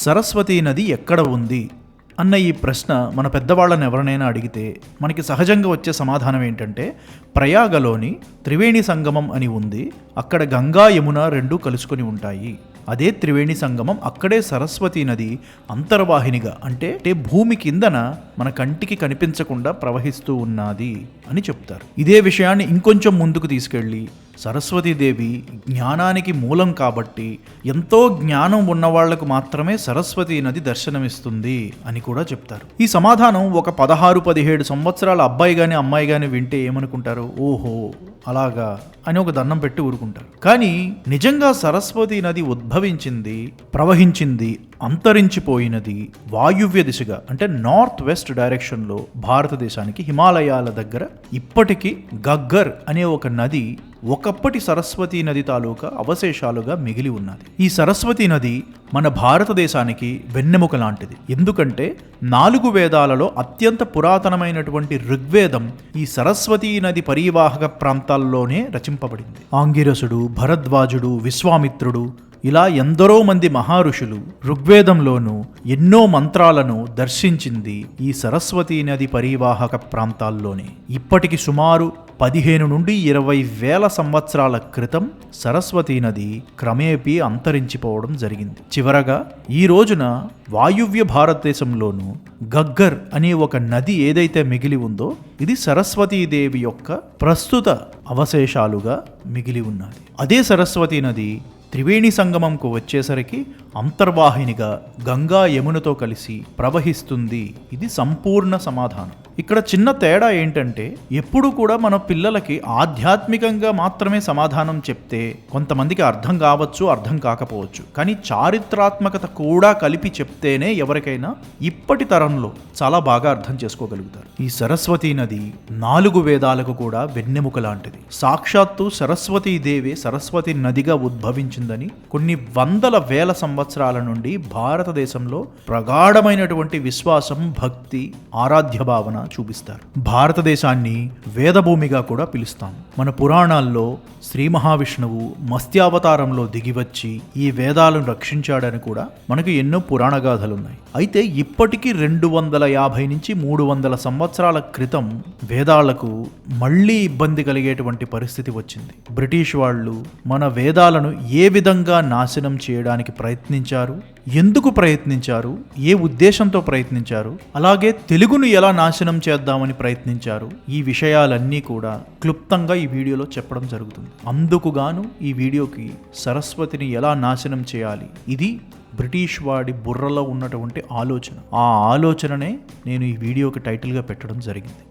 సరస్వతీ నది ఎక్కడ ఉంది అన్న ఈ ప్రశ్న మన పెద్దవాళ్ళని ఎవరినైనా అడిగితే మనకి సహజంగా వచ్చే సమాధానం ఏంటంటే ప్రయాగలోని త్రివేణి సంగమం అని ఉంది, అక్కడ గంగా యమున రెండు కలుసుకొని ఉంటాయి. అదే త్రివేణి సంగమం, అక్కడే సరస్వతీ నది అంతర్వాహినిగా అంటే భూమి కిందన మన కంటికి కనిపించకుండా ప్రవహిస్తూ ఉన్నది అని చెప్తారు. ఇదే విషయాన్ని ఇంకొంచెం ముందుకు తీసుకెళ్ళి సరస్వతీదేవి జ్ఞానానికి మూలం కాబట్టి ఎంతో జ్ఞానం ఉన్నవాళ్లకు మాత్రమే సరస్వతీ నది దర్శనమిస్తుంది అని కూడా చెప్తారు. ఈ సమాధానం ఒక 16-17 సంవత్సరాల అబ్బాయి గాని అమ్మాయి గాని వింటే ఏమనుకుంటారు? ఓహో అలాగా అని ఒక దండం పెట్టి ఊరుకుంటారు. కానీ నిజంగా సరస్వతీ నది ఉద్భవించింది, ప్రవహించింది, అంతరించిపోయినది వాయువ్య దిశగా అంటే నార్త్ వెస్ట్ డైరెక్షన్లో భారతదేశానికి హిమాలయాల దగ్గర ఇప్పటికీ గగ్గర్ అనే ఒక నది ఒకప్పటి సరస్వతీ నది తాలూకా అవశేషాలుగా మిగిలి ఉన్నది. ఈ సరస్వతీ నది మన భారతదేశానికి వెన్నెముక లాంటిది. ఎందుకంటే 4 వేదాలలో అత్యంత పురాతనమైనటువంటి ఋగ్వేదం ఈ సరస్వతీ నది పరీవాహక ప్రాంతాల్లోనే రచింపబడింది. ఆంగిరసుడు, భరద్వాజుడు, విశ్వామిత్రుడు ఇలా ఎందరో మంది మహారుషులు ఋగ్వేదంలోనూ ఎన్నో మంత్రాలను దర్శించింది ఈ సరస్వతీ నది పరీవాహక ప్రాంతాల్లోనే. ఇప్పటికి సుమారు 15 నుండి 20 వేల సంవత్సరాల క్రితం సరస్వతీ నది క్రమేపీ అంతరించిపోవడం జరిగింది. చివరగా ఈ రోజున వాయువ్య భారతదేశంలోనూ గగ్గర్ అనే ఒక నది ఏదైతే మిగిలి ఉందో ఇది సరస్వతీదేవి యొక్క ప్రస్తుత అవశేషాలుగా మిగిలి ఉన్నది. అదే సరస్వతీ నది త్రివేణి సంగమంకు వచ్చేసరికి అంతర్వాహినిగా గంగా యమునతో కలిసి ప్రవహిస్తుంది. ఇది సంపూర్ణ సమాధానం. ఇక్కడ చిన్న తేడా ఏంటంటే ఎప్పుడు కూడా మన పిల్లలకి ఆధ్యాత్మికంగా మాత్రమే సమాధానం చెప్తే కొంతమందికి అర్థం కావచ్చు, అర్థం కాకపోవచ్చు. కానీ చారిత్రాత్మకత కూడా కలిపి చెప్తేనే ఎవరికైనా ఇప్పటి తరంలో చాలా బాగా అర్థం చేసుకోగలుగుతారు. ఈ సరస్వతీ నది 4 వేదాలకు కూడా వెన్నెముక లాంటిది. సాక్షాత్తు సరస్వతీదేవి సరస్వతి నదిగా ఉద్భవించిందని కొన్ని వందల వేల సంవత్సరాల నుండి భారతదేశంలో ప్రగాఢమైనటువంటి విశ్వాసం, భక్తి, ఆరాధ్య భావన చూపిస్తారు. భారతదేశాన్ని వేదభూమిగా కూడా పిలుస్తాం. మన పురాణాల్లో శ్రీ మహావిష్ణువు మత్స్యావతారంలో దిగివచ్చి ఈ వేదాలను రక్షించాడని కూడా మనకు ఎన్నో పురాణ గాథలున్నాయి. అయితే ఇప్పటికీ 250 నుంచి 300 సంవత్సరాల క్రితం వేదాలకు మళ్లీ ఇబ్బంది కలిగేటువంటి పరిస్థితి వచ్చింది. బ్రిటిష్ వాళ్ళు మన వేదాలను ఏ విధంగా నాశనం చేయడానికి ప్రయత్నించారు, ఎందుకు ప్రయత్నించారు, ఏ ఉద్దేశంతో ప్రయత్నించారు, అలాగే తెలుగును ఎలా నాశనం చేద్దామని ప్రయత్నించారు, ఈ విషయాలన్నీ కూడా క్లుప్తంగా ఈ వీడియోలో చెప్పడం జరుగుతుంది. అందుకుగాను ఈ వీడియోకి సరస్వతిని ఎలా నాశనం చేయాలి, ఇది బ్రిటిష్ వాడి బుర్రలో ఉన్నటువంటి ఆలోచన. ఆ ఆలోచననే నేను ఈ వీడియోకి టైటిల్గా పెట్టడం జరిగింది.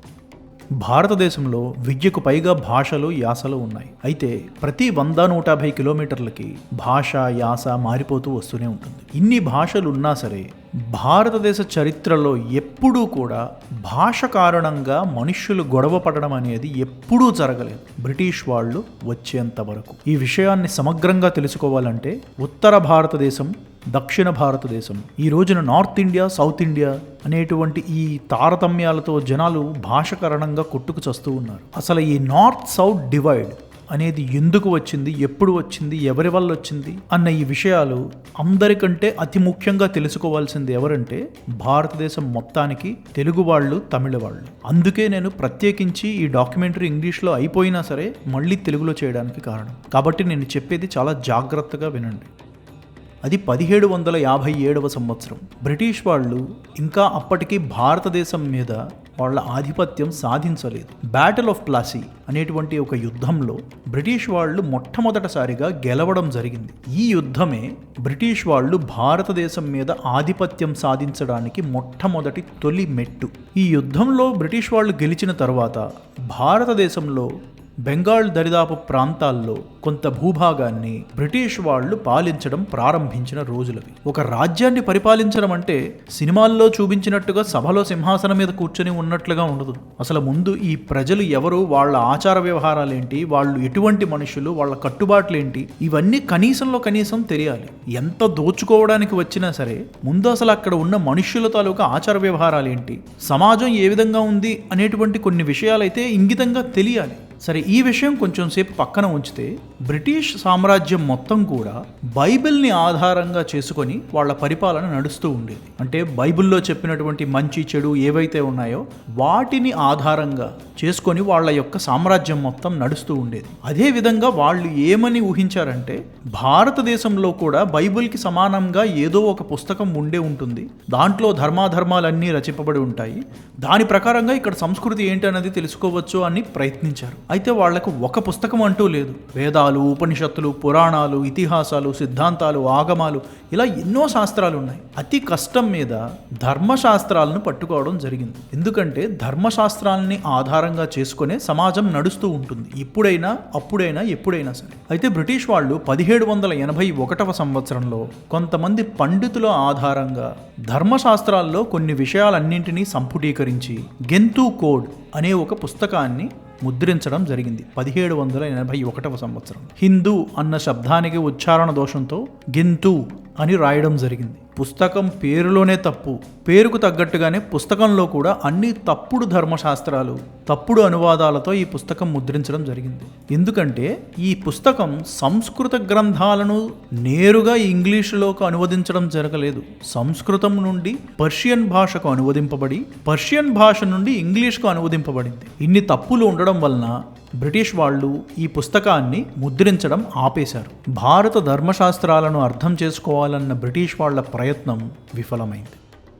భారతదేశంలో 1000కు పైగా భాషలు, యాసలు ఉన్నాయి. అయితే ప్రతి 100-150 కిలోమీటర్లకి భాష, యాస మారిపోతూ వస్తూనే ఉంటుంది. ఇన్ని భాషలు ఉన్నా సరే భారతదేశ చరిత్రలో ఎప్పుడూ కూడా భాష కారణంగా మనుష్యులు గొడవ పడడం అనేది ఎప్పుడూ జరగలేదు బ్రిటిష్ వాళ్ళు వచ్చేంత వరకు. ఈ విషయాన్ని సమగ్రంగా తెలుసుకోవాలంటే ఉత్తర భారతదేశం, దక్షిణ భారతదేశం, ఈ రోజున నార్త్ ఇండియా, సౌత్ ఇండియా అనేటువంటి ఈ తారతమ్యాలతో జనాలు భాష కారణంగా కొట్టుకు చస్తూ ఉన్నారు. అసలు ఈ నార్త్ సౌత్ డివైడ్ అనేది ఎందుకు వచ్చింది, ఎప్పుడు వచ్చింది, ఎవరి వల్ల వచ్చింది అన్న ఈ విషయాలు అందరికంటే అతి ముఖ్యంగా తెలుసుకోవాల్సింది ఎవరంటే భారతదేశం మొత్తానికి తెలుగు వాళ్ళు, తమిళ వాళ్ళు. అందుకే నేను ప్రత్యేకించి ఈ డాక్యుమెంటరీ ఇంగ్లీష్లో అయిపోయినా సరే మళ్ళీ తెలుగులో చేయడానికి కారణం. కాబట్టి నేను చెప్పేది చాలా జాగ్రత్తగా వినండి. అది 1757వ సంవత్సరం. బ్రిటిష్ వాళ్ళు ఇంకా అప్పటికి భారతదేశం మీద వాళ్ళ ఆధిపత్యం సాధించలేదు. బ్యాటిల్ ఆఫ్ ప్లాసీ అనేటువంటి ఒక యుద్ధంలో బ్రిటిష్ వాళ్ళు మొట్టమొదటిసారిగా గెలవడం జరిగింది. ఈ యుద్ధమే బ్రిటిష్ వాళ్ళు భారతదేశం మీద ఆధిపత్యం సాధించడానికి మొట్టమొదటి తొలి మెట్టు. ఈ యుద్ధంలో బ్రిటిష్ వాళ్ళు గెలిచిన తర్వాత భారతదేశంలో బెంగాల్ దరిదాపు ప్రాంతాల్లో కొంత భూభాగాన్ని బ్రిటిష్ వాళ్ళు పాలించడం ప్రారంభించిన రోజులవి. ఒక రాజ్యాన్ని పరిపాలించడం అంటే సినిమాల్లో చూపించినట్టుగా సభలో సింహాసనం మీద కూర్చొని ఉన్నట్లుగా ఉండదు. అసలు ముందు ఈ ప్రజలు ఎవరు, వాళ్ళ ఆచార వ్యవహారాలేంటి, వాళ్ళు ఎటువంటి మనుషులు, వాళ్ళ కట్టుబాట్లేంటి, ఇవన్నీ కనీసంలో కనీసం తెలియాలి. ఎంత దోచుకోవడానికి వచ్చినా సరే ముందు అసలు అక్కడ ఉన్న మనుష్యుల తాలూకా ఆచార వ్యవహారాలేంటి, సమాజం ఏ విధంగా ఉంది అనేటువంటి కొన్ని విషయాలైతే ఇంగితంగా తెలియాలి. సరే, ఈ విషయం కొంచెం సేపు పక్కన ఉంచితే బ్రిటిష్ సామ్రాజ్యం మొత్తం కూడా బైబిల్ని ఆధారంగా చేసుకొని వాళ్ళ పరిపాలన నడుస్తూ ఉండేది. అంటే బైబిల్లో చెప్పినటువంటి మంచి చెడు ఏవైతే ఉన్నాయో వాటిని ఆధారంగా చేసుకొని వాళ్ళ యొక్క సామ్రాజ్యం మొత్తం నడుస్తూ ఉండేది. అదే విధంగా వాళ్ళు ఏమని ఊహించారంటే భారతదేశంలో కూడా బైబిల్కి సమానంగా ఏదో ఒక పుస్తకం ఉండే ఉంటుంది, దాంట్లో ధర్మాధర్మాలన్నీ రచింపబడి ఉంటాయి, దాని ప్రకారంగా ఇక్కడ సంస్కృతి ఏంటి అనేది తెలుసుకోవచ్చు అని ప్రయత్నించారు. అయితే వాళ్లకు ఒక పుస్తకం అంటూ లేదు. వేదాలు, ఉపనిషత్తులు, పురాణాలు, ఇతిహాసాలు, సిద్ధాంతాలు, ఆగమాలు, ఇలా ఎన్నో శాస్త్రాలు ఉన్నాయి. అతి కష్టం మీద ధర్మశాస్త్రాలను పట్టుకోవడం జరిగింది. ఎందుకంటే ధర్మశాస్త్రాలని ఆధారంగా చేసుకునే సమాజం నడుస్తూ ఉంటుంది, ఇప్పుడైనా అప్పుడైనా ఎప్పుడైనా సరే. అయితే బ్రిటిష్ వాళ్ళు 1781వ సంవత్సరంలో కొంతమంది పండితుల ఆధారంగా ధర్మశాస్త్రాల్లో కొన్ని విషయాలన్నింటినీ సంపుటీకరించి గెంతు కోడ్ అనే ఒక పుస్తకాన్ని ముద్రించడం జరిగింది 1781వ సంవత్సరం. హిందూ అన్న శబ్దానికి ఉచ్చారణ దోషంతో గింతు అని రాయడం జరిగింది. పుస్తకం పేరులోనే తప్పు, పేరుకు తగ్గట్టుగానే పుస్తకంలో కూడా అన్ని తప్పుడు ధర్మశాస్త్రాలు, తప్పుడు అనువాదాలతో ఈ పుస్తకం ముద్రించడం జరిగింది. ఎందుకంటే ఈ పుస్తకం సంస్కృత గ్రంథాలను నేరుగా ఇంగ్లీషులోకి అనువదించడం జరగలేదు. సంస్కృతం నుండి పర్షియన్ భాషకు అనువదింపబడి పర్షియన్ భాష నుండి ఇంగ్లీష్కు అనువదింపబడింది. ఇన్ని తప్పులు ఉండడం వలన బ్రిటిష్ వాళ్ళు ఈ పుస్తకాన్ని ముద్రించడం ఆపేశారు. భారత ధర్మశాస్త్రాలను అర్థం చేసుకోవాలన్న బ్రిటిష్ వాళ్ళ ప్రయత్నం విఫలమైంది.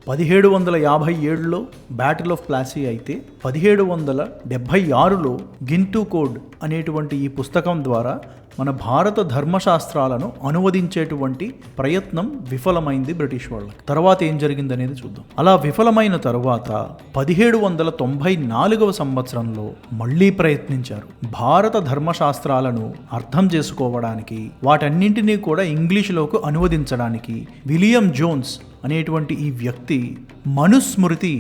1757లో బ్యాటిల్ ఆఫ్ ప్లాసీ అయితే 1776లో గింతు కోడ్ అనేటువంటి ఈ పుస్తకం ద్వారా మన భారత ధర్మశాస్త్రాలను అనువదించేటువంటి ప్రయత్నం విఫలమైంది బ్రిటిష్ వాళ్ళకి. తర్వాత ఏం జరిగిందనేది చూద్దాం. అలా విఫలమైన తరువాత 1794వ సంవత్సరంలో మళ్ళీ ప్రయత్నించారు. భారత ధర్మశాస్త్రాలను అర్థం చేసుకోవడానికి, వాటన్నింటినీ కూడా ఇంగ్లీషులోకి అనువదించడానికి విలియం జోన్స్ అనేటువంటి ఈ వ్యక్తి మనుస్మృతి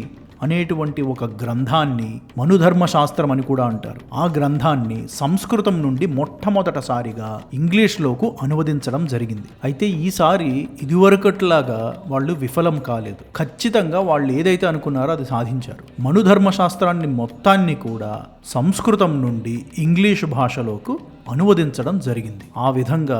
అనేటువంటి ఒక గ్రంథాన్ని, మనుధర్మశాస్త్రం అని కూడా అంటారు, ఆ గ్రంథాన్ని సంస్కృతం నుండి మొట్టమొదటిసారిగా ఇంగ్లీష్లోకి అనువదించడం జరిగింది. అయితే ఈసారి ఇదివరకట్లాగా వాళ్ళు విఫలం కాలేదు. ఖచ్చితంగా వాళ్ళు ఏదైతే అనుకున్నారో అది సాధించారు. మనుధర్మశాస్త్రాన్ని మొత్తాన్ని కూడా సంస్కృతం నుండి ఇంగ్లీషు భాషలోకి అనువదించడం జరిగింది. ఆ విధంగా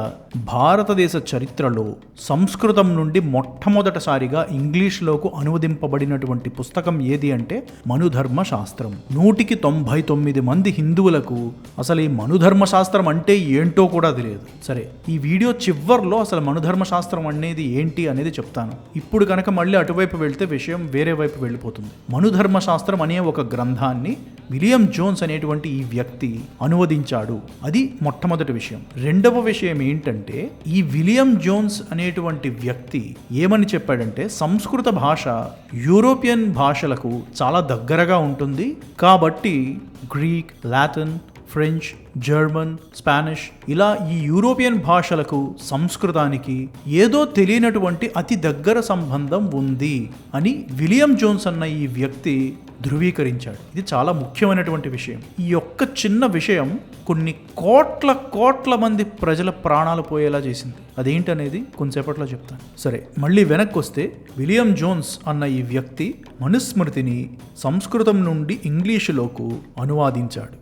భారతదేశ చరిత్రలో సంస్కృతం నుండి మొట్టమొదటిసారిగా ఇంగ్లీష్లోకి అనువదింపబడినటువంటి పుస్తకం ఏది అంటే మనుధర్మ శాస్త్రం. 199 మంది హిందువులకు అసలు ఈ మనుధర్మ శాస్త్రం అంటే ఏంటో కూడా తెలియదు. సరే, ఈ వీడియో చివర్లో అసలు మనుధర్మ శాస్త్రం అనేది ఏంటి అనేది చెప్తాను. ఇప్పుడు కనుక మళ్ళీ అటువైపు వెళ్తే విషయం వేరే వైపు వెళ్ళిపోతుంది. మనుధర్మ శాస్త్రం అనే ఒక గ్రంథాన్ని విలియం జోన్స్ అనేటువంటి ఈ వ్యక్తి అనువదించాడు. అది మొట్టమొదటి విషయం. రెండవ విషయం ఏంటంటే ఈ విలియం జోన్స్ అనేటువంటి వ్యక్తి ఏమని చెప్పాడంటే సంస్కృత భాష యూరోపియన్ భాషలకు చాలా దగ్గరగా ఉంటుంది కాబట్టి Greek, Latin, French, German, Spanish ఇలా ఈ యూరోపియన్ భాషలకు సంస్కృతానికి ఏదో తెలియనటువంటి అతి దగ్గర సంబంధం ఉంది అని విలియం జోన్స్ అన్న ఈ వ్యక్తి ధృవీకరించాడు. ఇది చాలా ముఖ్యమైనటువంటి విషయం. ఈ యొక్క చిన్న విషయం కొన్ని కోట్ల మంది ప్రజల ప్రాణాలు పోయేలా చేసింది. అదేంటనేది కొంతసేపట్లో చెప్తాను. సరే, మళ్ళీ వెనక్కి వస్తే విలియం జోన్స్ అన్న ఈ వ్యక్తి మనుస్మృతిని సంస్కృతం నుండి ఇంగ్లీషులోకి అనువాదించాడు.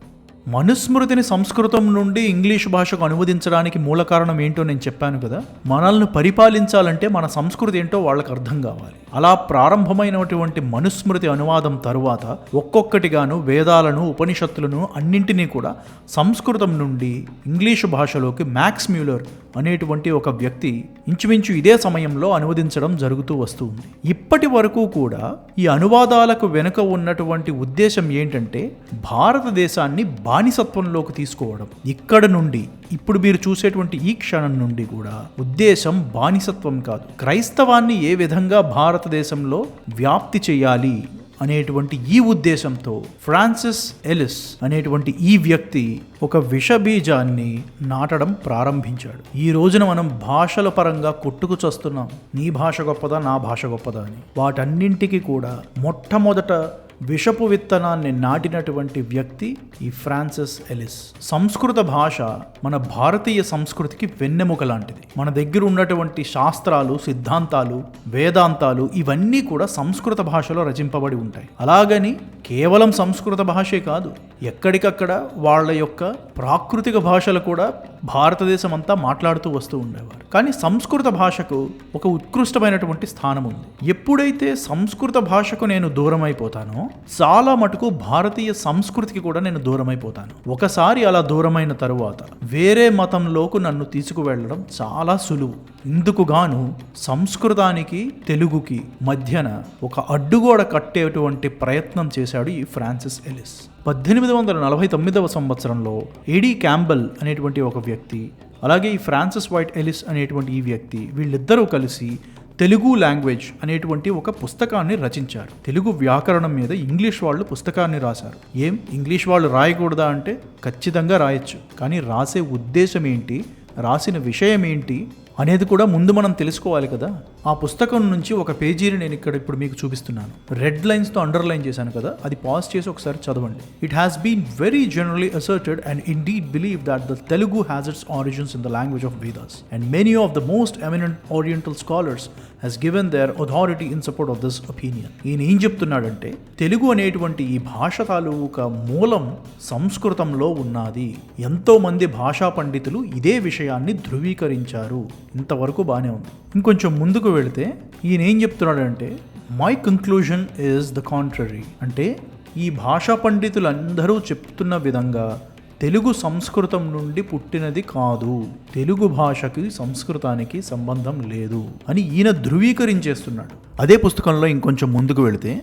మనుస్మృతిని సంస్కృతం నుండి ఇంగ్లీష్ భాషకు అనువదించడానికి మూల కారణం ఏంటో నేను చెప్పాను కదా. మనల్ని పరిపాలించాలంటే మన సంస్కృతి ఏంటో వాళ్ళకి అర్థం కావాలి. అలా ప్రారంభమైనటువంటి మనుస్మృతి అనువాదం తరువాత ఒక్కొక్కటిగాను వేదాలను, ఉపనిషత్తులను అన్నింటినీ కూడా సంస్కృతం నుండి ఇంగ్లీషు భాషలోకి మ్యాక్స్ మ్యూలర్ అనేటువంటి ఒక వ్యక్తి ఇంచుమించు ఇదే సమయంలో అనువదించడం జరుగుతూ వస్తుంది. ఇప్పటి వరకు కూడా ఈ అనువాదాలకు వెనుక ఉన్నటువంటి ఉద్దేశం ఏంటంటే భారతదేశాన్ని బానిసత్వంలోకి తీసుకోవడం. ఇక్కడ నుండి ఇప్పుడు మీరు చూసేటువంటి ఈ క్షణం నుండి కూడా ఉద్దేశం బానిసత్వం కాదు, క్రైస్తవాన్ని ఏ విధంగా భారతదేశంలో వ్యాప్తి చేయాలి అనేటువంటి ఈ ఉద్దేశంతో ఫ్రాన్సిస్ ఎలిస్ అనేటువంటి ఈ వ్యక్తి ఒక విషబీజాన్ని నాటడం ప్రారంభించాడు. ఈ రోజున మనం భాషల పరంగా కొట్టుకు చస్తున్నాం. నీ భాష గొప్పదా, నా భాష గొప్పదా అని. వాటన్నింటికి కూడా మొట్టమొదట విషపు విత్తనాన్ని నాటినటువంటి వ్యక్తి ఈ ఫ్రాన్సిస్ ఎలిస్. సంస్కృత భాష మన భారతీయ సంస్కృతికి వెన్నెముక లాంటిది. మన దగ్గర ఉన్నటువంటి శాస్త్రాలు, సిద్ధాంతాలు, వేదాంతాలు ఇవన్నీ కూడా సంస్కృత భాషలో రచింపబడి ఉంటాయి. అలాగని కేవలం సంస్కృత భాషే కాదు, ఎక్కడికక్కడ వాళ్ళ యొక్క ప్రాకృతిక భాషలు కూడా భారతదేశం అంతా మాట్లాడుతూ వస్తూ ఉండేవారు. కానీ సంస్కృత భాషకు ఒక ఉత్కృష్టమైనటువంటి స్థానం ఉంది. ఎప్పుడైతే సంస్కృత భాషకు నేను దూరం అయిపోతానో చాలా మటుకు భారతీయ సంస్కృతికి కూడా నేను దూరం అయిపోతాను. ఒకసారి అలా దూరమైన తరువాత వేరే మతంలోకి నన్ను తీసుకువెళ్ళడం చాలా సులువు. ఇందుకు గాను సంస్కృతానికి తెలుగుకి మధ్యన ఒక అడ్డుగోడ కట్టేటువంటి ప్రయత్నం చేశాడు ఈ ఫ్రాన్సిస్ ఎలిస్. 1849 సంవత్సరంలో ఏడీ క్యాంబెల్ అనేటువంటి ఒక వ్యక్తి, అలాగే ఈ ఫ్రాన్సిస్ వైట్ ఎలిస్ అనేటువంటి ఈ వ్యక్తి, వీళ్ళిద్దరూ కలిసి తెలుగు లాంగ్వేజ్ అనేటువంటి ఒక పుస్తకాన్ని రచించారు. తెలుగు వ్యాకరణం మీద ఇంగ్లీష్ వాళ్ళు పుస్తకాన్ని రాశారు. ఇంగ్లీష్ వాళ్ళు రాయకూడదా అంటే ఖచ్చితంగా రాయొచ్చు. కానీ రాసే ఉద్దేశం ఏంటి, రాసిన విషయం ఏంటి అనేది కూడా ముందు మనం తెలుసుకోవాలి కదా. ఆ పుస్తకం నుంచి ఒక పేజీని నేను ఇప్పుడు మీకు చూపిస్తున్నాను. రెడ్ లైన్స్తో అండర్లైన్ చేశాను కదా, అది పాజ్ చేసి ఒకసారి చదవండి. It has been very generally asserted and indeed believe that the Telugu has its origins in the language of Vedas and many of the most eminent oriental scholars has given their authority in support of this opinion. ఈయన ఏం చెప్తున్నాడంటే తెలుగు అనేటువంటి ఈ భాష తాలూకా మూలం సంస్కృతంలో ఉన్నది. ఎంతో మంది భాషా పండితులు ఇదే విషయాన్ని ధృవీకరించారు. ఇంతవరకు బాగానే ఉంది. ఇంకొంచెం ముందుకు వెళితే ఈయన ఏం చెప్తున్నాడంటే my conclusion is the contrary. అంటే ఈ భాషా పండితులందరూ చెప్తున్న విధంగా తెలుగు సంస్కృతం నుండి పుట్టినది కాదు, తెలుగు భాషకి సంస్కృతానికి సంబంధం లేదు అని ఈయన ధృవీకరించేస్తున్నాడు. అదే పుస్తకంలో ఇంకొంచెం ముందుకు వెళితే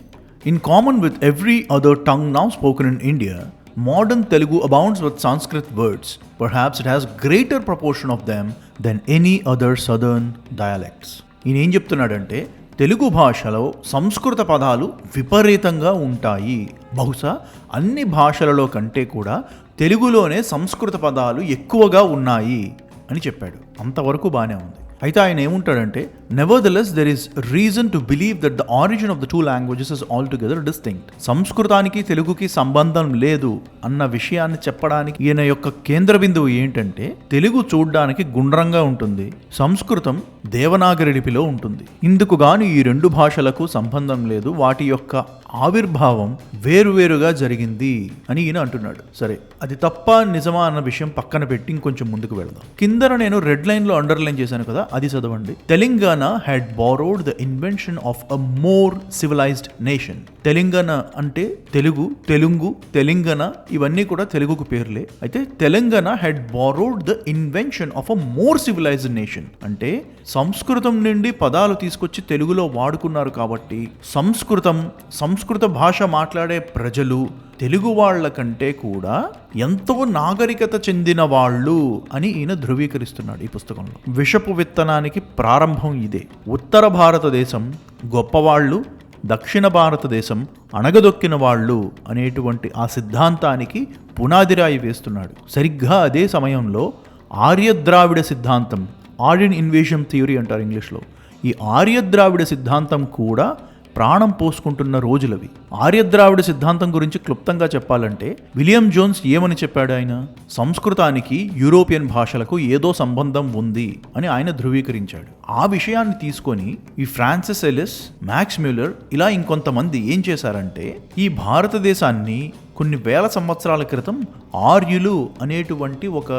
in common with every other tongue now spoken in India, modern Telugu abounds with Sanskrit words. Perhaps it has greater proportion of them than any other southern dialects. ఈయన ఏం చెప్తున్నాడంటే తెలుగు భాషలో సంస్కృత పదాలు విపరీతంగా ఉంటాయి. బహుశా అన్ని భాషలలో కంటే కూడా తెలుగులోనే సంస్కృత పదాలు ఎక్కువగా ఉన్నాయి అని చెప్పాడు. అంతవరకు బాగానే ఉంది. అయితే ఆయన ఏముంటాడంటే nevertheless there is reason to believe that the origin of the two languages is altogether distinct. సంస్కృతానికి తెలుగుకి సంబంధం లేదు అన్న విషయాన్ని చెప్పడానికి ఈయన యొక్క కేంద్ర బిందువు ఏంటంటే తెలుగు చూడ్డానికి గుండ్రంగా ఉంటుంది, సంస్కృతం దేవనాగరి లిపిలో ఉంటుంది. ఇందుకు గాను ఈ రెండు భాషలకు సంబంధం లేదు, వాటి యొక్క ఆవిర్భావం వేరువేరుగా జరిగింది అని ఈయన అంటున్నాడు. సరే, అది తప్ప నిజమా అన్న విషయం పక్కన పెట్టి ఇంకొంచెం ముందుకు వెళదాం. కిందన నేను రెడ్ లైన్ లో అండర్లైన్ చేశాను కదా, అది చదవండి. Telangana had borrowed the invention of a more civilized nation. Telangana అంటే తెలుగు, తెలుగు, తెలంగాణ ఇవన్నీ కూడా తెలుగుకు పేర్లే. అయితే Telangana had borrowed the invention of a more civilized nation. అంటే సంస్కృతం నుండి పదాలు తీసుకొచ్చి తెలుగులో వాడుకున్నారు కాబట్టి సంస్కృత భాష మాట్లాడే ప్రజలు తెలుగు వాళ్ళ కంటే కూడా ఎంతో నాగరికత చెందిన వాళ్ళు అని ఈయన ధృవీకరిస్తున్నాడు ఈ పుస్తకంలో. విషపు విత్తనానికి ప్రారంభం ఇదే. ఉత్తర భారతదేశం గొప్పవాళ్ళు, దక్షిణ భారతదేశం అణగదొక్కిన వాళ్ళు అనేటువంటి ఆ సిద్ధాంతానికి పునాదిరాయి వేస్తున్నాడు. సరిగ్గా అదే సమయంలో ఆర్యద్రావిడ సిద్ధాంతం, ఆర్యన్ ఇన్వేషన్ థియరీ అంటారు ఇంగ్లీష్లో, ఈ ఆర్యద్రావిడ సిద్ధాంతం కూడా ప్రాణం పోసుకుంటున్న రోజులవి. ఆర్యద్రావిడ సిద్ధాంతం గురించి క్లుప్తంగా చెప్పాలంటే విలియం జోన్స్ ఏమని చెప్పాడు? ఆయన సంస్కృతానికి యూరోపియన్ భాషలకు ఏదో సంబంధం ఉంది అని ఆయన ధృవీకరించాడు. ఆ విషయాన్ని తీసుకొని ఈ ఫ్రాన్సిస్ ఎలిస్, మ్యాక్స్ మ్యూలర్ ఇలా ఇంకొంతమంది ఏం చేశారంటే ఈ భారతదేశాన్ని కొన్ని వేల సంవత్సరాల క్రితం ఆర్యులు అనేటువంటి ఒక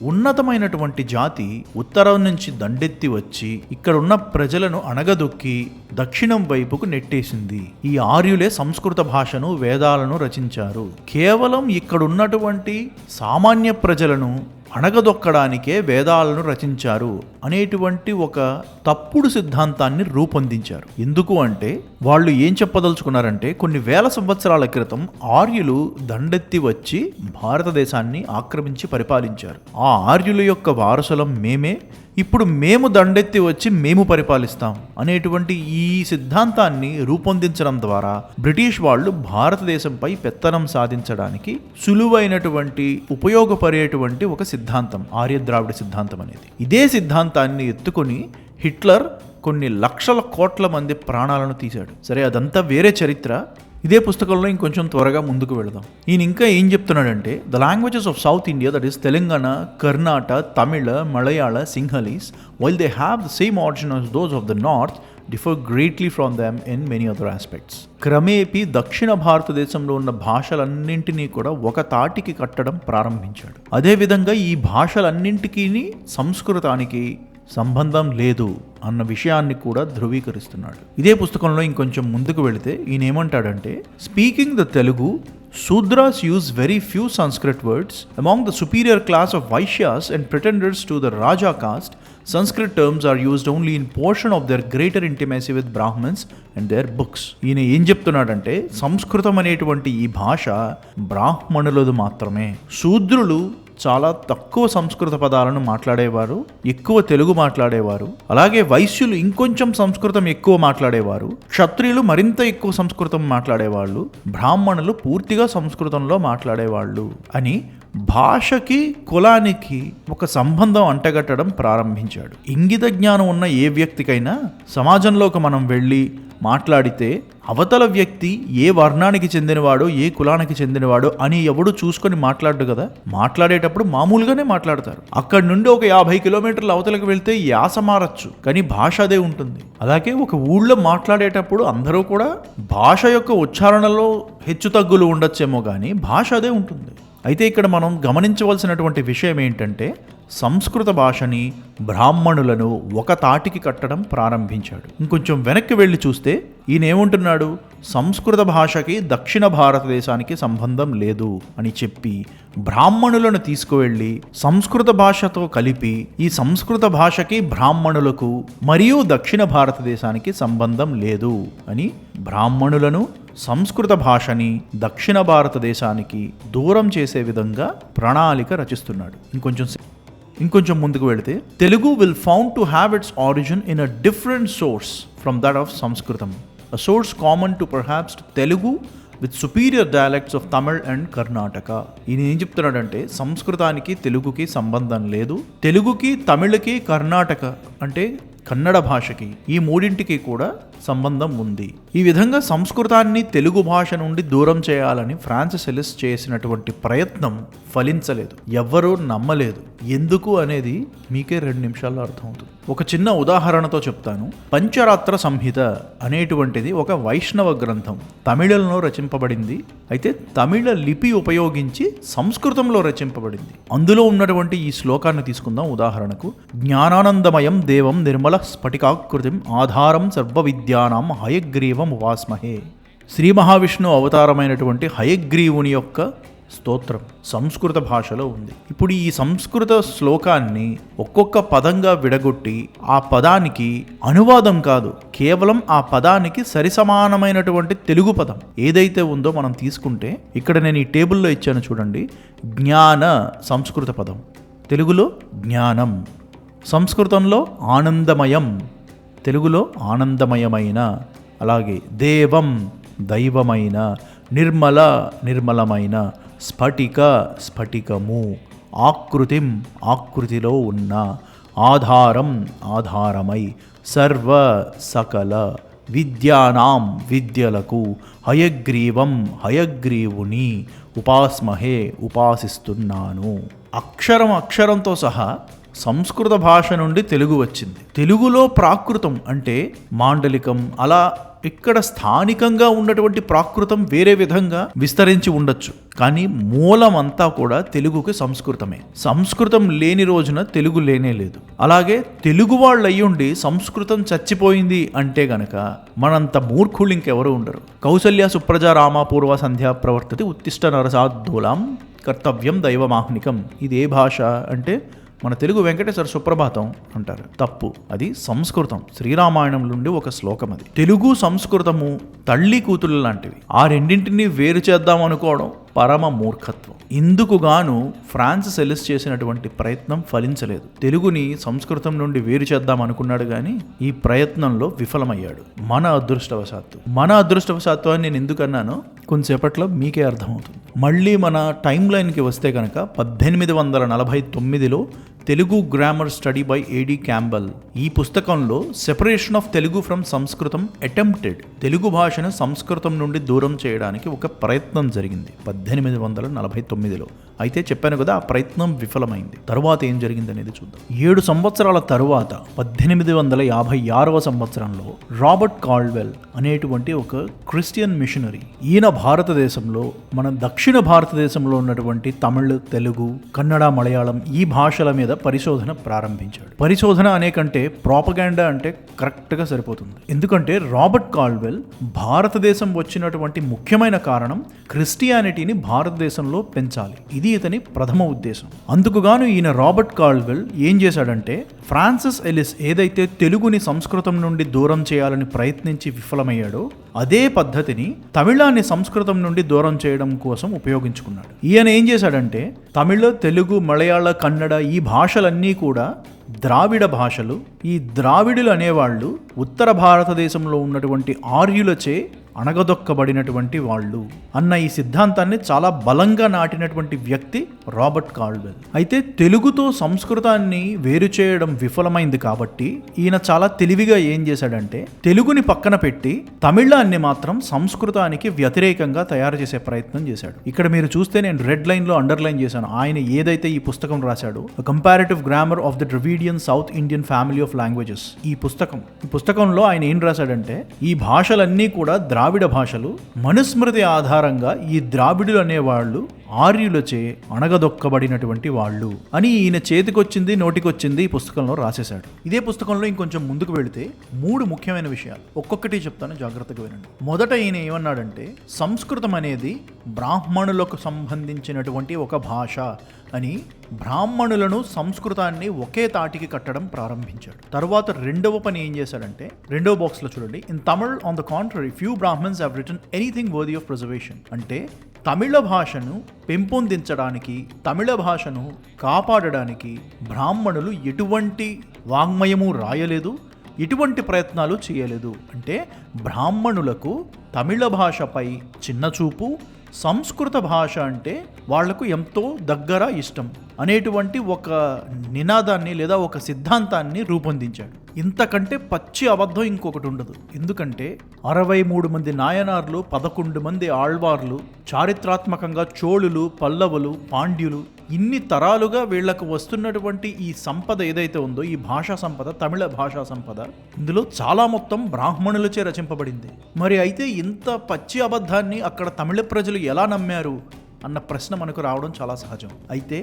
ఉన్నతమైనటువంటి జాతి ఉత్తరం నుంచి దండెత్తి వచ్చి ఇక్కడ ఉన్న ప్రజలను అణగదొక్కి దక్షిణం వైపుకు నెట్టేసింది. ఈ ఆర్యులే సంస్కృత భాషను, వేదాలను రచించారు. కేవలం ఇక్కడున్నటువంటి సామాన్య ప్రజలను అణగదొక్కడానికే వేదాలను రచించారు అనేటువంటి ఒక తప్పుడు సిద్ధాంతాన్ని రూపొందించారు. ఎందుకు అంటే వాళ్ళు ఏం చెప్పదలుచుకున్నారంటే కొన్ని వేల సంవత్సరాల క్రితం ఆర్యులు దండెత్తి వచ్చి భారతదేశాన్ని ఆక్రమించి పరిపాలించారు. ఆ ఆర్యుల యొక్క వారసులం మేమే, ఇప్పుడు మేము దండెత్తి వచ్చి మేము పరిపాలిస్తాం అనేటువంటి ఈ సిద్ధాంతాన్ని రూపొందించడం ద్వారా బ్రిటిష్ వాళ్ళు భారతదేశంపై పెత్తనం సాధించడానికి సులువైనటువంటి ఉపయోగపడేటువంటి ఒక సిద్ధాంతం ఆర్యద్రావిడ సిద్ధాంతం అనేది. ఇదే సిద్ధాంతాన్ని ఎత్తుకొని హిట్లర్ కొన్ని లక్షల కోట్ల మంది ప్రాణాలను తీశాడు. సరే, అదంతా వేరే చరిత్ర. ఇదే పుస్తకంలో ఇంకొంచెం త్వరగా ముందుకు వెళదాం. ఈయన ఇంకా ఏం చెప్తున్నాడంటే, the languages of south India, that is Telangana, Karnataka, Tamil, Malayalam, Sinhalese, while they have the same origin as those of the north, differ greatly from them in many other aspects. క్రమేపీ దక్షిణ భారతదేశంలో ఉన్న భాషలన్నింటినీ కూడా ఒక తాటికి కట్టడం ప్రారంభించాడు. అదేవిధంగా ఈ భాషలన్నింటికీ సంస్కృతానికి సంబంధం లేదు అన్న విషయాన్ని కూడా ధృవీకరిస్తున్నాడు. ఇదే పుస్తకంలో ఇంకొంచెం ముందుకు వెళితే ఈయన ఏమంటాడంటే, speaking the Telugu, Sudras use very few Sanskrit words. Among the superior class of Vaishyas and pretenders to the Raja caste, Sanskrit terms are used only in portion of their greater intimacy with Brahmins and their books. ఈయన ఏం చెప్తున్నాడంటే, సంస్కృతం అనేటువంటి ఈ భాష బ్రాహ్మణులది మాత్రమే. శూద్రులు చాలా తక్కువ సంస్కృత పదాలను మాట్లాడేవారు, ఎక్కువ తెలుగు మాట్లాడేవారు. అలాగే వైశ్యులు ఇంకొంచెం సంస్కృతం ఎక్కువ మాట్లాడేవారు, క్షత్రియులు మరింత ఎక్కువ సంస్కృతం మాట్లాడేవాళ్ళు, బ్రాహ్మణులు పూర్తిగా సంస్కృతంలో మాట్లాడేవాళ్ళు అని భాషకి కులానికి ఒక సంబంధం అంటగట్టడం ప్రారంభించాడు. ఇంగిత జ్ఞానం ఉన్న ఏ వ్యక్తికైనా సమాజంలోకి మనం వెళ్ళి మాట్లాడితే అవతల వ్యక్తి ఏ వర్ణానికి చెందినవాడో, ఏ కులానికి చెందినవాడో అని ఎవడు చూసుకొని మాట్లాడు కదా. మాట్లాడేటప్పుడు మామూలుగానే మాట్లాడతారు. అక్కడి నుండి ఒక 50 కిలోమీటర్ల అవతలకు వెళ్తే యాస మారచ్చు, కానీ భాష అదే ఉంటుంది. అలాగే ఒక ఊళ్ళో మాట్లాడేటప్పుడు అందరూ కూడా భాష యొక్క ఉచ్చారణలో హెచ్చు తగ్గులు ఉండొచ్చేమో, కానీ భాష అదే ఉంటుంది. అయితే ఇక్కడ మనం గమనించవలసినటువంటి విషయం ఏంటంటే, సంస్కృత భాషని, బ్రాహ్మణులను ఒక తాటికి కట్టడం ప్రారంభించాడు. ఇంకొంచెం వెనక్కి వెళ్ళి చూస్తే ఈయన ఏమంటున్నాడు, సంస్కృత భాషకి దక్షిణ భారతదేశానికి సంబంధం లేదు అని చెప్పి బ్రాహ్మణులను తీసుకువెళ్ళి సంస్కృత భాషతో కలిపి ఈ సంస్కృత భాషకి, బ్రాహ్మణులకు మరియు దక్షిణ భారతదేశానికి సంబంధం లేదు అని బ్రాహ్మణులను, సంస్కృత భాషని దక్షిణ భారతదేశానికి దూరం చేసే విధంగా ప్రణాళిక రచిస్తున్నాడు. ఇంకొంచెం ముందుకు వెళితే, Telugu will found to have its origin in a different source from that of Sanskrit, a source common to perhaps Telugu with superior dialects of Tamil and Karnataka. ఈయన ఏం చెప్తున్నాడంటే, సంస్కృతానికి తెలుగుకి సంబంధం లేదు, తెలుగుకి, తమిళకి, కర్ణాటక అంటే కన్నడ భాషకి, ఈ మూడింటికి కూడా సంబంధం ఉంది. ఈ విధంగా సంస్కృతాన్ని తెలుగు భాష నుండి దూరం చేయాలని ఫ్రాన్సిస్ ఎలిస్ చేసినటువంటి ప్రయత్నం ఫలించలేదు. ఎవ్వరూ నమ్మలేదు. ఎందుకు అనేది మీకే 2 నిమిషాల్లో అర్థమవుతుంది. ఒక చిన్న ఉదాహరణతో చెప్తాను. పంచరాత్ర సంహిత అనేటువంటిది ఒక వైష్ణవ గ్రంథం, తమిళంలో రచింపబడింది. అయితే తమిళ లిపి ఉపయోగించి సంస్కృతంలో రచింపబడింది. అందులో ఉన్నటువంటి ఈ శ్లోకాన్ని తీసుకుందాం ఉదాహరణకు. జ్ఞానానందమయం దేవం నిర్మల స్ఫటికాకృతిం ఆధారం సర్వ విద్యానాం హయగ్రీవం ఉపాస్మహే. శ్రీ మహావిష్ణు అవతారమైనటువంటి హయగ్రీవుని యొక్క స్తోత్రం సంస్కృత భాషలో ఉంది. ఇప్పుడు ఈ సంస్కృత శ్లోకాన్ని ఒక్కొక్క పదంగా విడగొట్టి ఆ పదానికి అనువాదం కాదు, కేవలం ఆ పదానికి సరిసమానమైనటువంటి తెలుగు పదం ఏదైతే ఉందో మనం తీసుకుంటే, ఇక్కడ నేను ఈ టేబుల్లో ఇచ్చాను చూడండి. జ్ఞాన సంస్కృత పదం, తెలుగులో జ్ఞానం, సంస్కృతంలో ఆనందమయం, తెలుగులో ఆనందమయమైన, అలాగే దేవం దైవమైన, నిర్మల నిర్మలమైన, స్ఫటిక స్ఫటికము, ఆకృతిం ఆకృతిలో ఉన్న, ఆధారం ఆధారమై, సర్వ సకల, విద్యానాం విద్యలకు, హయగ్రీవం హయగ్రీవుని, ఉపాస్మహే ఉపాసిస్తున్నాను. అక్షరం అక్షరంతో సహా సంస్కృత భాష నుండి తెలుగు వచ్చింది. తెలుగులో ప్రాకృతం అంటే మాండలికం, అలా ఇక్కడ స్థానికంగా ఉన్నటువంటి ప్రాకృతం వేరే విధంగా విస్తరించి ఉండొచ్చు, కానీ మూలం అంతా కూడా తెలుగుకి సంస్కృతమే. సంస్కృతం లేని రోజున తెలుగు లేనే లేదు. అలాగే తెలుగు వాళ్ళు అయ్యుండి సంస్కృతం చచ్చిపోయింది అంటే గనక మనంత మూర్ఖులు ఇంకెవరు ఉండరు. కౌసల్య సుప్రజ రామ పూర్వ సంధ్యా ప్రవర్తతి ఉత్తిష్ట నరసాద్దూలాం కర్తవ్యం దైవమాహ్నికం. ఇది ఏ భాష అంటే మన తెలుగు వెంకటేశ్వర సుప్రభాతం అంటారు. తప్పు, అది సంస్కృతం. శ్రీరామాయణం నుండి ఒక శ్లోకం అది. తెలుగు సంస్కృతము తల్లి కూతుళ్ళు లాంటివి. ఆ రెండింటినీ వేరు చేద్దాం అనుకోవడం పరమ మూర్ఖత్వం. ఇందుకుగాను ఫ్రాన్సిస్ ఎలిస్ చేసినటువంటి ప్రయత్నం ఫలించలేదు. తెలుగుని సంస్కృతం నుండి వేరు చేద్దాం అనుకున్నాడు, కానీ ఈ ప్రయత్నంలో విఫలమయ్యాడు. మన అదృష్టవశాత్తు అని నేను ఎందుకన్నానో కొంతసేపట్లో మీకే అర్థమవుతుంది. మళ్ళీ మన టైం లైన్కి వస్తే కనుక 1849లో Telugu grammar study by A D Campbell. ఈ పుస్తకంలో separation of Telugu from Sanskrit attempted, Telugu భాషను సంస్కృతం నుండి దూరం చేయడానికి ఒక ప్రయత్నం జరిగింది 1849లో. అయితే చెప్పాను కదా, ఆ ప్రయత్నం విఫలమైంది. తరువాత ఏం జరిగింది అనేది చూద్దాం. 7 సంవత్సరాల తరువాత 1856వ సంవత్సరంలో రాబర్ట్ కాల్డ్వెల్ అనేటువంటి ఒక క్రిస్టియన్ మిషనరీ, ఈయన భారతదేశంలో, మన దక్షిణ భారతదేశంలో ఉన్నటువంటి తమిళ్, తెలుగు, కన్నడ, మలయాళం ఈ భాషల మీద పరిశోధన ప్రారంభించాడు. పరిశోధన అనే కంటే ప్రాపగాండా అంటే కరెక్ట్గా సరిపోతుంది. ఎందుకంటే రాబర్ట్ కాల్డ్వెల్ భారతదేశం వచ్చినటువంటి ముఖ్యమైన కారణం క్రిస్టియానిటీని భారతదేశంలో పెంచాలి. ఇది ఇతని ప్రథమ ఉద్దేశం. అందుకుగాను ఈయన రాబర్ట్ కాల్డ్వెల్ ఏం చేశాడంటే, ఫ్రాన్సిస్ ఎలిస్ ఏదైతే తెలుగుని సంస్కృతం నుండి దూరం చేయాలని ప్రయత్నించి విఫలమయ్యాడో అదే పద్ధతిని తమిళాన్ని సంస్కృతం నుండి దూరం చేయడం కోసం ఉపయోగించుకున్నాడు. ఈయన ఏం చేశాడంటే, తమిళ, తెలుగు, మలయాళ, కన్నడ ఈ భాషలన్నీ కూడా ద్రావిడ భాషలు. ఈ ద్రావిడులు అనేవాళ్ళు ఉత్తర భారతదేశంలో ఉన్నటువంటి ఆర్యులచే అణగదొక్కబడినటువంటి వాళ్ళు అన్న ఈ సిద్ధాంతాన్ని చాలా బలంగా నాటినటువంటి వ్యక్తి రాబర్ట్ కాల్డ్వెల్. అయితే తెలుగుతో సంస్కృతాన్ని వేరు చేయడం విఫలమైంది కాబట్టి ఈయన చాలా తెలివిగా ఏం చేశాడంటే, తెలుగుని పక్కన పెట్టి తమిళాన్ని మాత్రం సంస్కృతానికి వ్యతిరేకంగా తయారు చేసే ప్రయత్నం చేశాడు. ఇక్కడ మీరు చూస్తే నేను రెడ్ లైన్లో అండర్లైన్ చేశాను. ఆయన ఏదైతే ఈ పుస్తకం రాశాడో, comparative grammar of the Dravidian south Indian family of languages, ఈ పుస్తకంలో ఆయన ఏం రాశాడంటే, ఈ భాషలన్నీ కూడా ద్రావిడ భాషలు. మనుస్మృతి ఆధారంగా ఈ ద్రావిడులు అనేవాళ్ళు ఆర్యులచే అణగదొక్కబడినటువంటి వాళ్ళు అని ఈయన చేతికొచ్చింది నోటికొచ్చింది ఈ పుస్తకంలో రాసేశాడు. ఇదే పుస్తకంలో ఇంకొంచెం ముందుకు వెళితే 3 ముఖ్యమైన విషయాలు ఒక్కొక్కటి చెప్తాను, జాగ్రత్తగా వినండి. మొదట ఈయన ఏమన్నాడంటే, సంస్కృతం అనేది బ్రాహ్మణులకు సంబంధించినటువంటి ఒక భాష అని బ్రాహ్మణులను, సంస్కృతాన్ని ఒకే తాటికి కట్టడం ప్రారంభించాడు. తర్వాత రెండవ పని ఏం చేశాడంటే, రెండవ బాక్స్లో చూడండి, in Tamil on the contrary few Brahmans have written anything worthy of preservation. అంటే తమిళ భాషను పెంపొందించడానికి, తమిళ భాషను కాపాడడానికి బ్రాహ్మణులు ఎటువంటి వాంగ్మయము రాయలేదు, ఎటువంటి ప్రయత్నాలు చేయలేదు. అంటే బ్రాహ్మణులకు తమిళ భాషపై చిన్నచూపు, సంస్కృత భాష అంటే వాళ్లకు ఎంతో దగ్గర ఇష్టం అనేటువంటి ఒక నినాదాన్ని లేదా ఒక సిద్ధాంతాన్ని రూపొందించాడు. ఇంతకంటే పచ్చి అబద్ధం ఇంకొకటి ఉండదు. ఎందుకంటే 63 మంది నాయనార్లు, 11 మంది ఆళ్వార్లు, చారిత్రాత్మకంగా చోళులు, పల్లవులు, పాండ్యులు, ఇన్ని తరాలుగా వీళ్లకు వస్తున్నటువంటి ఈ సంపద ఏదైతే ఉందో, ఈ భాషా సంపద, తమిళ భాషా సంపద, ఇందులో చాలా మొత్తం బ్రాహ్మణులచే రచింపబడింది. మరి అయితే ఇంత పచ్చి అబద్ధాన్ని అక్కడ తమిళ ప్రజలు ఎలా నమ్మారు అన్న ప్రశ్న మనకు రావడం చాలా సహజం. అయితే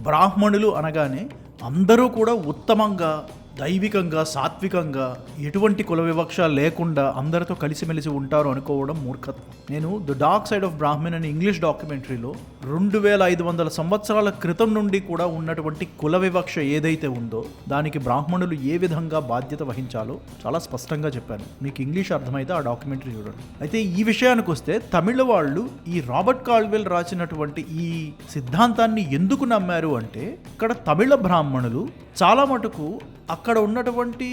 బ్రాహ్మణులు అనగానే అందరూ కూడా ఉత్తమంగా, దైవికంగా, సాత్వికంగా, ఎటువంటి కుల వివక్ష లేకుండా అందరితో కలిసిమెలిసి ఉంటారు అనుకోవడం మూర్ఖత్వం. నేను the dark side of Brahman అనే ఇంగ్లీష్ డాక్యుమెంటరీలో 2500 సంవత్సరాల క్రితం నుండి కూడా ఉన్నటువంటి కుల వివక్ష ఏదైతే ఉందో దానికి బ్రాహ్మణులు ఏ విధంగా బాధ్యత వహించాలో చాలా స్పష్టంగా చెప్పాను. మీకు ఇంగ్లీష్ అర్థమైతే ఆ డాక్యుమెంటరీ చూడండి. అయితే ఈ విషయానికి వస్తే, తమిళ వాళ్ళు ఈ రాబర్ట్ కాల్డ్వెల్ రాసినటువంటి ఈ సిద్ధాంతాన్ని ఎందుకు నమ్మారు అంటే, ఇక్కడ తమిళ బ్రాహ్మణులు చాలా మటుకు అక్కడ ఉన్నటువంటి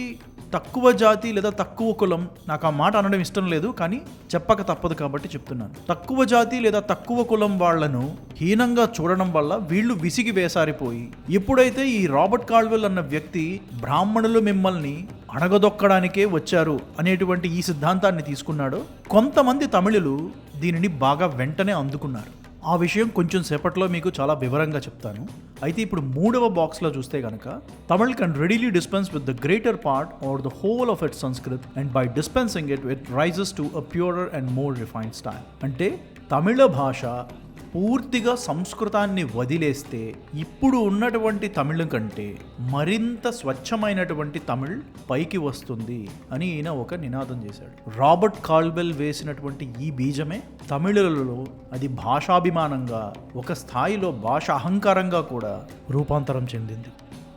తక్కువ జాతి లేదా తక్కువ కులం, నాకు ఆ మాట అనడం ఇష్టం లేదు కానీ చెప్పక తప్పదు కాబట్టి చెప్తున్నాను, తక్కువ జాతి లేదా తక్కువ కులం వాళ్లను హీనంగా చూడడం వల్ల వీళ్ళు విసిగి వేసారిపోయి, ఎప్పుడైతే ఈ రాబర్ట్ కాల్డ్వెల్ అన్న వ్యక్తి బ్రాహ్మణులు మిమ్మల్ని అణగదొక్కడానికే వచ్చారు అనేటువంటి ఈ సిద్ధాంతాన్ని తీసుకున్నాడో, కొంతమంది తమిళులు దీనిని బాగా వెంటనే అందుకున్నారు. ఆ విషయం కొంచెం సేపట్లో మీకు చాలా వివరంగా చెప్తాను. అయితే ఇప్పుడు 3వ బాక్స్లో చూస్తే కనుక, Tamil can readily dispense with the greater part or the whole of its Sanskrit and by dispensing it rises to a purer and more refined style. అంటే తమిళ భాష పూర్తిగా సంస్కృతాన్ని వదిలేస్తే ఇప్పుడు ఉన్నటువంటి తమిళం కంటే మరింత స్వచ్ఛమైనటువంటి తమిళ్ పైకి వస్తుంది అని ఈయన ఒక నినాదం చేశాడు. రాబర్ట్ కాల్డ్వెల్ వేసినటువంటి ఈ బీజమే తమిళులలో అది భాషాభిమానంగా, ఒక స్థాయిలో భాష అహంకారంగా కూడా రూపాంతరం చెందింది.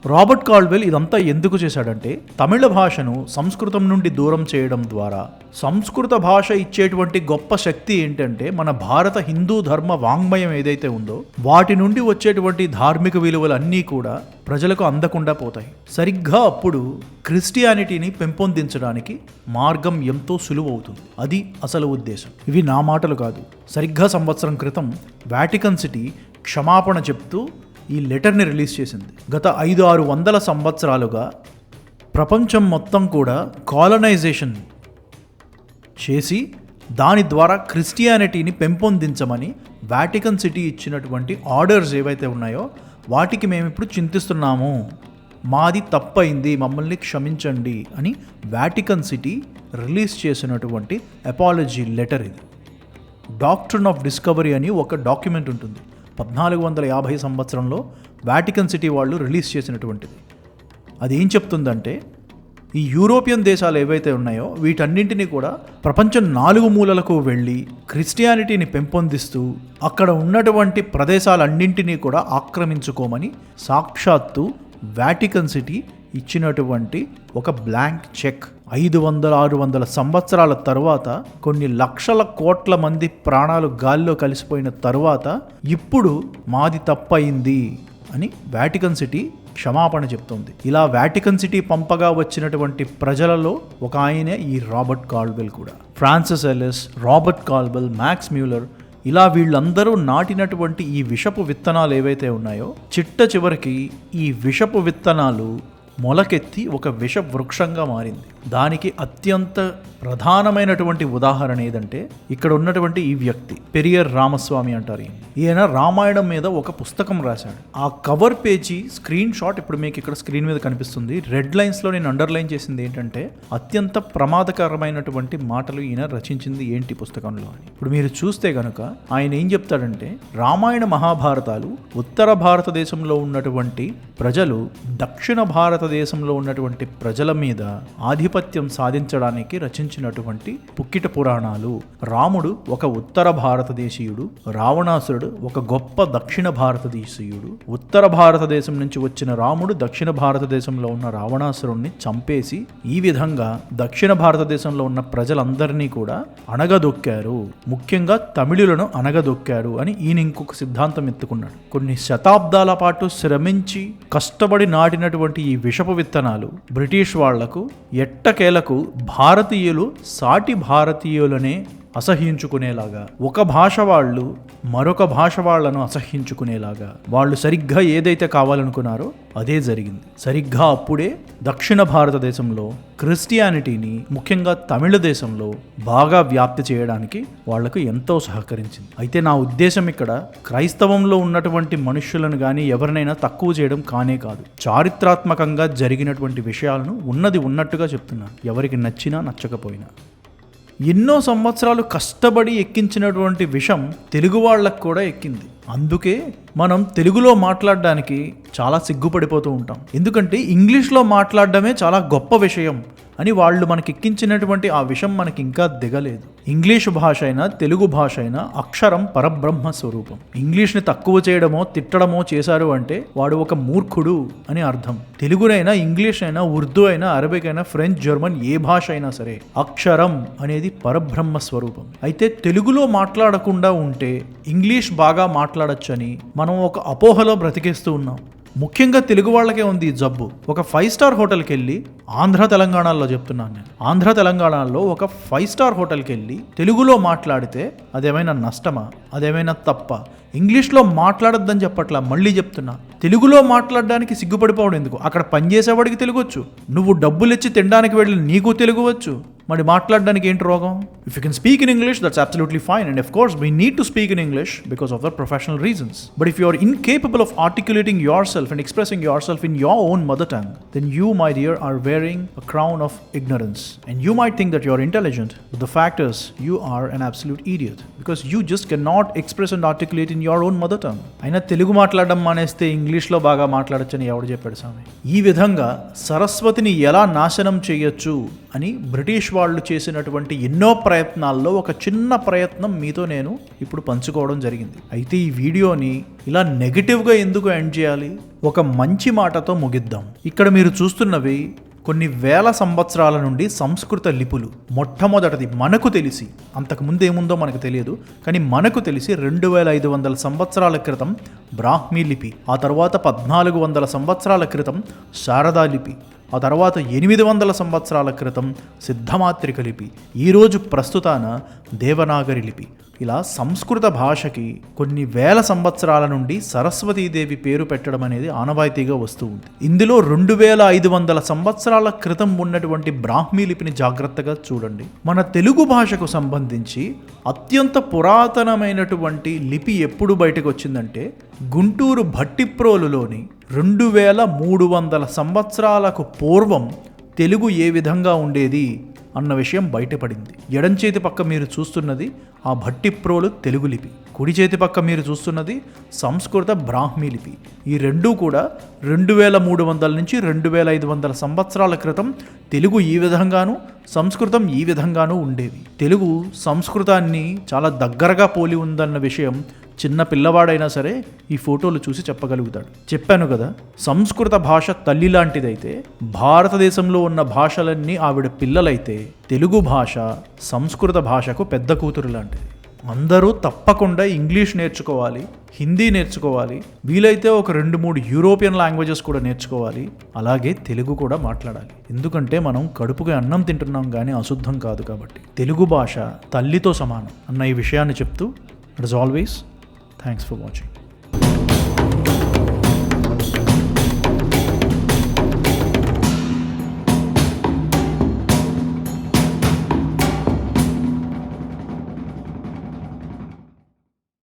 రాబర్ట్ కాల్డ్వెల్ ఇదంతా ఎందుకు చేశాడంటే, తమిళ భాషను సంస్కృతం నుండి దూరం చేయడం ద్వారా సంస్కృత భాష ఇచ్చేటువంటి గొప్ప శక్తి ఏంటంటే, మన భారత హిందూ ధర్మ వాంగ్మయం ఏదైతే ఉందో వాటి నుండి వచ్చేటువంటి ధార్మిక విలువలన్నీ కూడా ప్రజలకు అందకుండా పోతాయి. సరిగ్గా అప్పుడు క్రిస్టియానిటీని పెంపొందించడానికి మార్గం ఎంతో సులువవుతుంది. అది అసలు ఉద్దేశం. ఇవి నా మాటలు కాదు. సరిగ్గా సంవత్సరం క్రితం వాటికన్ సిటీ క్షమాపణ చెప్తూ ఈ లెటర్ని రిలీజ్ చేసింది. గత 500-600 సంవత్సరాలుగా ప్రపంచం మొత్తం కూడా కాలనైజేషన్ చేసి దాని ద్వారా క్రిస్టియానిటీని పెంపొందించమని వాటికన్ సిటీ ఇచ్చినటువంటి ఆర్డర్స్ ఏవైతే ఉన్నాయో వాటికి మేము ఇప్పుడు చింతిస్తున్నాము, మాది తప్పైంది, మమ్మల్ని క్షమించండి అని వాటికన్ సిటీ రిలీజ్ చేసినటువంటి అపాలజీ లెటర్ ఇది. డాక్ట్రిన్ ఆఫ్ డిస్కవరీ అని ఒక డాక్యుమెంట్ ఉంటుంది, 1450 సంవత్సరంలో వాటికన్ సిటీ వాళ్ళు రిలీజ్ చేసినటువంటిది. అది ఏం చెప్తుందంటే ఈ యూరోపియన్ దేశాలు ఏవైతే ఉన్నాయో వీటన్నింటినీ కూడా ప్రపంచం 4 మూలలకు వెళ్ళి క్రిస్టియానిటీని పెంపొందిస్తూ అక్కడ ఉన్నటువంటి ప్రదేశాలన్నింటినీ కూడా ఆక్రమించుకోమని సాక్షాత్తు వాటికన్ సిటీ ఇచ్చినటువంటి ఒక బ్లాంక్ చెక్. 500-600 సంవత్సరాల తరువాత, కొన్ని లక్షల కోట్ల మంది ప్రాణాలు గాల్లో కలిసిపోయిన తరువాత ఇప్పుడు మాది తప్పయింది అని వాటికన్ సిటీ క్షమాపణ చెప్తోంది. ఇలా వాటికన్ సిటీ పంపగా వచ్చినటువంటి ప్రజలలో ఒక ఆయనే ఈ రాబర్ట్ కాల్వెల్ కూడా. Francis Ellis, Robert Caldwell, max మ్యూలర్, ఇలా వీళ్ళందరూ నాటినటువంటి ఈ విషపు విత్తనాలు ఏవైతే ఉన్నాయో చిట్ట చివరికి ఈ విషపు విత్తనాలు మొలకెత్తి ఒక విష వృక్షంగా మారింది. దానికి అత్యంత ప్రధానమైనటువంటి ఉదాహరణ ఏదంటే ఇక్కడ ఉన్నటువంటి ఈ వ్యక్తి పెరియర్ రామస్వామి అంటారు. ఈయన రామాయణం మీద ఒక పుస్తకం రాశాడు. ఆ కవర్ పేజీ స్క్రీన్ షాట్ ఇప్పుడు మీకు ఇక్కడ స్క్రీన్ మీద కనిపిస్తుంది. రెడ్ లైన్స్లో నేను అండర్లైన్ చేసింది ఏంటంటే అత్యంత ప్రమాదకరమైనటువంటి మాటలు ఈయన రచించింది ఏంటి పుస్తకంలో అని. ఇప్పుడు మీరు చూస్తే కనుక ఆయన ఏం చెప్తాడంటే రామాయణ మహాభారతాలు ఉత్తర భారతదేశంలో ఉన్నటువంటి ప్రజలు దక్షిణ భారతదేశంలో ఉన్నటువంటి ప్రజల మీద ఆధిపత్యం సాధించడానికి రచించినటువంటి పుక్కిట పురాణాలు. రాముడు ఒక ఉత్తర భారతదేశీయుడు, రావణాసురుడు ఒక గొప్ప దక్షిణ భారతదేశీయుడు. ఉత్తర భారతదేశం నుంచి వచ్చిన రాముడు దక్షిణ భారతదేశంలో ఉన్న రావణాసురుణ్ణి చంపేసి ఈ విధంగా దక్షిణ భారతదేశంలో ఉన్న ప్రజలందరినీ కూడా అణగదొక్కారు, ముఖ్యంగా తమిళులను అణగదొక్కారు అని ఈయన ఇంకొక సిద్ధాంతం ఎత్తుకున్నాడు. కొన్ని శతాబ్దాల పాటు శ్రమించి కష్టపడి నాటినటువంటి ఈ విషపు విత్తనాలు బ్రిటిష్ వాళ్లకు ఎట్టకేలకు భారతీయులు సాటి భారతీయులనే అసహ్యించుకునేలాగా, ఒక భాష వాళ్ళు మరొక భాష వాళ్లను అసహ్యించుకునేలాగా, వాళ్ళు సరిగ్గా ఏదైతే కావాలనుకున్నారో అదే జరిగింది. సరిగ్గా అప్పుడే దక్షిణ భారతదేశంలో క్రిస్టియానిటీని, ముఖ్యంగా తమిళ దేశంలో బాగా వ్యాప్తి చేయడానికి వాళ్లకు ఎంతో సహకరించింది. అయితే నా ఉద్దేశం ఇక్కడ క్రైస్తవంలో ఉన్నటువంటి మనుష్యులను కానీ ఎవరినైనా తక్కువ చేయడం కానే కాదు. చారిత్రాత్మకంగా జరిగినటువంటి విషయాలను ఉన్నది ఉన్నట్టుగా చెప్తున్నాను, ఎవరికి నచ్చినా నచ్చకపోయినా. ఎన్నో సంవత్సరాలు కష్టపడి ఎక్కించినటువంటి విషం తెలుగు వాళ్ళకు కూడా ఎక్కింది. అందుకే మనం తెలుగులో మాట్లాడడానికి చాలా సిగ్గుపడిపోతూ ఉంటాం. ఎందుకంటే ఇంగ్లీష్లో మాట్లాడడమే చాలా గొప్ప విషయం అని వాళ్ళు మనకి ఎక్కించినటువంటి ఆ విషయం మనకి ఇంకా దిగలేదు. ఇంగ్లీష్ భాష అయినా తెలుగు భాష అయినా అక్షరం పరబ్రహ్మ స్వరూపం. ఇంగ్లీష్ని తక్కువ చేయడమో తిట్టడమో చేశారు అంటే వాడు ఒక మూర్ఖుడు అని అర్థం. తెలుగునైనా ఇంగ్లీష్ అయినా ఉర్దూ అయినా అరబిక్ అయినా ఫ్రెంచ్ జర్మన్ ఏ భాష అయినా సరే అక్షరం అనేది పరబ్రహ్మ స్వరూపం. అయితే తెలుగులో మాట్లాడకుండా ఉంటే ఇంగ్లీష్ బాగా మాట్లాడొచ్చని మనం ఒక అపోహలో బ్రతికేస్తూ ఉన్నాం. ముఖ్యంగా తెలుగు వాళ్ళకే ఉంది ఈ జబ్బు. ఒక 5 స్టార్ హోటల్కి వెళ్ళి, ఆంధ్ర తెలంగాణలో చెప్తున్నాను నేను, ఆంధ్ర తెలంగాణలో ఒక 5 స్టార్ హోటల్కి వెళ్ళి తెలుగులో మాట్లాడితే అదేమైనా నష్టమా, అదేమైనా తప్ప? ఇంగ్లీష్లో మాట్లాడొద్దని చెప్పట్లా, మళ్ళీ చెప్తున్నా, తెలుగులో మాట్లాడడానికి సిగ్గుపడిపోవడం ఎందుకు? అక్కడ పనిచేసేవాడికి తెలుగు వచ్చు, నువ్వు డబ్బులు ఇచ్చి తినడానికి వెళ్ళి నీకు తెలుగు వచ్చు, మరి మాట్లాడడానికి ఏంటి రోగం? If you can speak in English that's absolutely fine, and of course we need to speak in English because of the professional reasons. But if you are incapable of articulating yourself and expressing yourself in your own mother tongue, then you, my dear, are wearing a crown of ignorance. And you might think that you are intelligent, but the fact is, you are an absolute idiot. Because you just cannot express and articulate in your own mother tongue. అయినా తెలుగు మాట్లాడడం మానేస్తే ఇంగ్లీష్లో బాగా మాట్లాడొచ్చని ఎవడు చెప్పాడు స్వామి? ఈ విధంగా సరస్వతిని ఎలా నాశనం చేయొచ్చు అని బ్రిటిష్ వాళ్ళు చేసినటువంటి ఎన్నో ప్రయత్నాల్లో ఒక చిన్న ప్రయత్నం మీతో నేను ఇప్పుడు పంచుకోవడం జరిగింది. అయితే ఈ వీడియోని ఇలా నెగిటివ్గా ఎందుకు ఎండ్ చేయాలి? ఒక మంచి మాటతో ముగిద్దాం. ఇక్కడ మీరు చూస్తున్నవి కొన్ని వేల సంవత్సరాల నుండి సంస్కృత లిపులు. మొట్టమొదటిది మనకు తెలిసి, అంతకుముందు ఏముందో మనకు తెలియదు, కానీ మనకు తెలిసి 2500 సంవత్సరాల క్రితం బ్రాహ్మీ లిపి, ఆ తర్వాత 1400 సంవత్సరాల క్రితం శారదా లిపి, ఆ తర్వాత 800 సంవత్సరాల క్రితం సిద్ధమాత్రిక లిపి, ఈరోజు ప్రస్తుతాన దేవనాగరి లిపి. ఇలా సంస్కృత భాషకి కొన్ని వేల సంవత్సరాల నుండి సరస్వతీదేవి పేరు పెట్టడం అనేది ఆనవాయితీగా వస్తూ ఉంది. ఇందులో 2500 సంవత్సరాల క్రితం ఉన్నటువంటి బ్రాహ్మీ లిపిని జాగ్రత్తగా చూడండి. మన తెలుగు భాషకు సంబంధించి అత్యంత పురాతనమైనటువంటి లిపి ఎప్పుడు బయటకు వచ్చిందంటే గుంటూరు భట్టిప్రోలులోని 2300 సంవత్సరాలకు పూర్వం తెలుగు ఏ విధంగా ఉండేది అన్న విషయం బయటపడింది. ఎడం చేతి పక్క మీరు చూస్తున్నది ఆ భట్టిప్రోలు తెలుగు లిపి, కుడి చేతి పక్క మీరు చూస్తున్నది సంస్కృత బ్రాహ్మీ లిపి. ఈ రెండూ కూడా 2300 నుంచి 2500 సంవత్సరాల క్రితం తెలుగు ఈ విధంగాను, సంస్కృతం ఈ విధంగాను ఉండేవి. తెలుగు సంస్కృతాన్ని చాలా దగ్గరగా పోలి ఉందన్న విషయం చిన్న పిల్లవాడైనా సరే ఈ ఫోటోలు చూసి చెప్పగలుగుతాడు. చెప్పాను కదా, సంస్కృత భాష తల్లి లాంటిదైతే భారతదేశంలో ఉన్న భాషలన్నీ ఆవిడ పిల్లలైతే తెలుగు భాష సంస్కృత భాషకు పెద్ద కూతురు లాంటిది. అందరూ తప్పకుండా ఇంగ్లీష్ నేర్చుకోవాలి, హిందీ నేర్చుకోవాలి, వీలైతే ఒక 2-3 యూరోపియన్ లాంగ్వేజెస్ కూడా నేర్చుకోవాలి. అలాగే తెలుగు కూడా మాట్లాడాలి. ఎందుకంటే మనం కడుపుకి అన్నం తింటున్నాం కానీ అశుద్ధం కాదు కాబట్టి. తెలుగు భాష తల్లితో సమానం అన్న ఈ విషయాన్ని చెప్తూ, as always, thanks for watching.